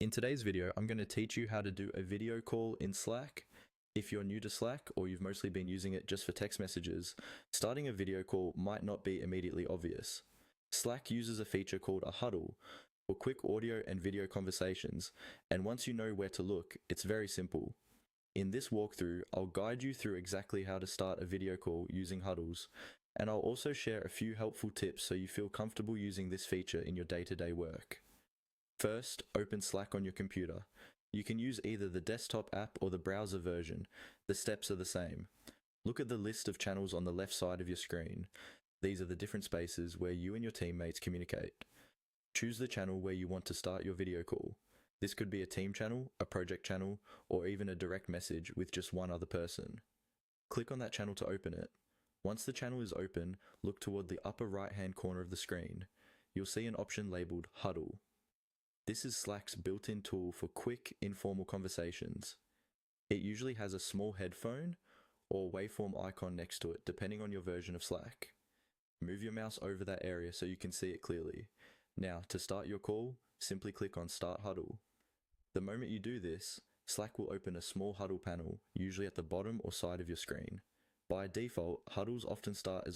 In today's video, I'm going to teach you how to do a video call in Slack. If you're new to Slack or you've mostly been using it just for text messages, starting a video call might not be immediately obvious. Slack uses a feature called a huddle for quick audio and video conversations, and once you know where to look, it's very simple. In this walkthrough, I'll guide you through exactly how to start a video call using huddles, and I'll also share a few helpful tips so you feel comfortable using this feature in your day-to-day work. First, open Slack on your computer. You can use either the desktop app or the browser version. The steps are the same. Look at the list of channels on the left side of your screen. These are the different spaces where you and your teammates communicate. Choose the channel where you want to start your video call. This could be a team channel, a project channel, or even a direct message with just one other person. Click on that channel to open it. Once the channel is open, look toward the upper right-hand corner of the screen. You'll see an option labeled Huddle. This is Slack's built-in tool for quick, informal conversations. It usually has a small headphone or waveform icon next to it, depending on your version of Slack. Move your mouse over that area so you can see it clearly. Now, to start your call, simply click on Start Huddle. The moment you do this, Slack will open a small huddle panel, usually at the bottom or side of your screen. By default, huddles often start as